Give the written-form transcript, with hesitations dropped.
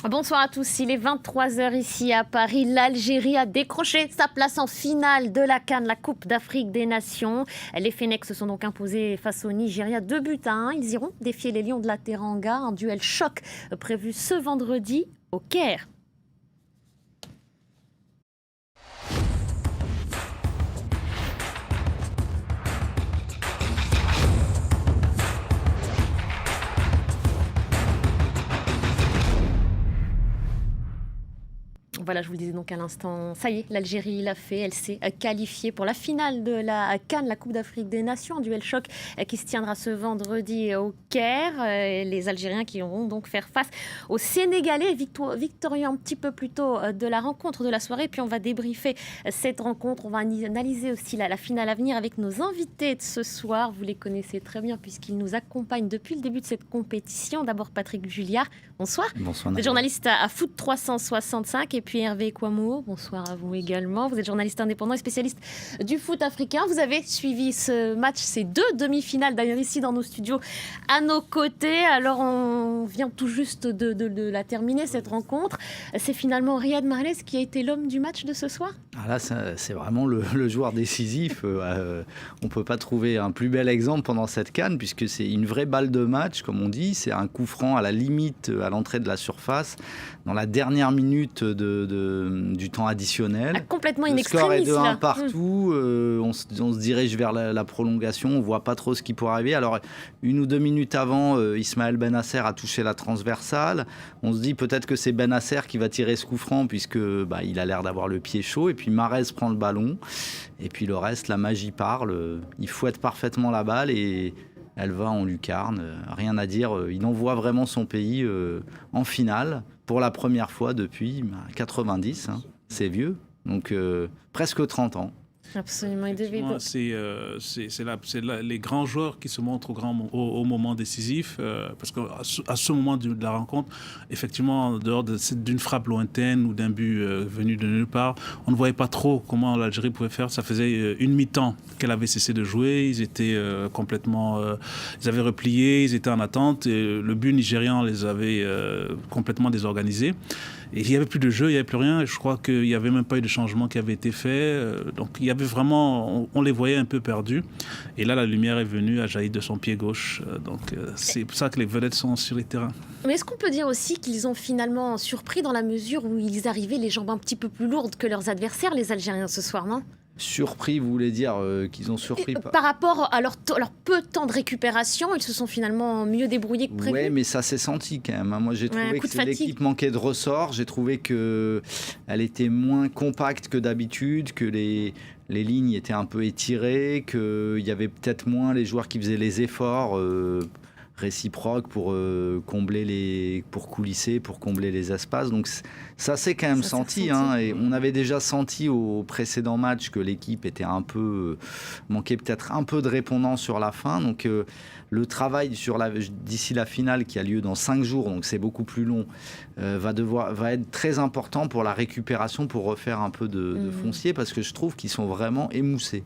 Bonsoir à tous, il est 23h ici à Paris. L'Algérie a décroché sa place en finale de la CAN, la Coupe d'Afrique des Nations. Les Fennecs se sont donc imposés face au Nigeria 2-1. Ils iront défier les Lions de la Teranga, un duel choc prévu ce vendredi au Caire. Voilà, je vous le disais donc à l'instant, ça y est, l'Algérie l'a fait, elle s'est qualifiée pour la finale de la CAN, la Coupe d'Afrique des Nations, un duel choc qui se tiendra ce vendredi au Caire. Les Algériens qui vont donc faire face aux Sénégalais, victorieux un petit peu plus tôt de la rencontre de la soirée. Puis on va débriefer cette rencontre, on va analyser aussi la finale à venir avec nos invités de ce soir. Vous les connaissez très bien puisqu'ils nous accompagnent depuis le début de cette compétition. D'abord Patrick Julliard, bonsoir. Bonsoir. Vous êtes journaliste à Foot 365 et puis Hervé Kouamouo, bonsoir à vous également. Vous êtes journaliste indépendant et spécialiste du foot africain. Vous avez suivi ce match, ces deux demi-finales d'ailleurs ici dans nos studios à nos côtés. Alors on vient tout juste de la terminer cette rencontre. C'est finalement Riyad Mahrez qui a été l'homme du match de ce soir. Ah là, c'est vraiment le joueur décisif. On ne peut pas trouver un plus bel exemple pendant cette CAN puisque c'est une vraie balle de match, comme on dit. C'est un coup franc à la limite, à l'entrée de la surface, dans la dernière minute du temps additionnel. Ah, complètement le inextrémiste. Le score est de 1 partout. On se dirige vers la prolongation. On ne voit pas trop ce qui pourrait arriver. Alors, 1 ou 2 minutes avant, Ismaël Benasser a touché la transversale. On se dit peut-être que c'est Benasser qui va tirer ce coup franc puisque il a l'air d'avoir le pied chaud. Et puis Mahrez prend le ballon. Et puis le reste, la magie parle. Il fouette parfaitement la balle et elle va en lucarne. Rien à dire. Il envoie vraiment son pays en finale pour la première fois depuis 90. C'est vieux. Donc presque 30 ans. Absolument. C'est les grands joueurs qui se montrent au moment décisif, parce qu'à ce moment de la rencontre, effectivement, en dehors d'une frappe lointaine ou d'un but venu de nulle part, on ne voyait pas trop comment l'Algérie pouvait faire. Ça faisait une mi-temps qu'elle avait cessé de jouer. Ils étaient complètement... ils avaient replié, ils étaient en attente. Et le but nigérian les avait complètement désorganisés. Et il n'y avait plus de jeu, il n'y avait plus rien. Et je crois qu'il n'y avait même pas eu de changement qui avait été fait. Donc il y avait vraiment, on les voyait un peu perdus. Et là, la lumière est venue, a jailli de son pied gauche. Donc c'est pour ça que les vedettes sont sur les terrains. Mais est-ce qu'on peut dire aussi qu'ils ont finalement surpris dans la mesure où ils arrivaient les jambes un petit peu plus lourdes que leurs adversaires, les Algériens, ce soir, non ? Surpris, vous voulez dire qu'ils ont surpris par rapport à leur peu de temps de récupération, ils se sont finalement mieux débrouillés que prévu. Oui, mais ça s'est senti quand même. Moi, j'ai trouvé que l'équipe manquait de ressort. J'ai trouvé qu'elle était moins compacte que d'habitude, que les lignes étaient un peu étirées, qu'il y avait peut-être moins les joueurs qui faisaient les efforts réciproques pour coulisser, pour combler les espaces. Donc ça s'est quand même senti. Et on avait déjà senti au précédent match que l'équipe était manquait peut-être un peu de répondants sur la fin. Donc le travail d'ici la finale qui a lieu dans 5 jours, donc c'est beaucoup plus long, va être très important pour la récupération, pour refaire un peu de foncier, parce que je trouve qu'ils sont vraiment émoussés.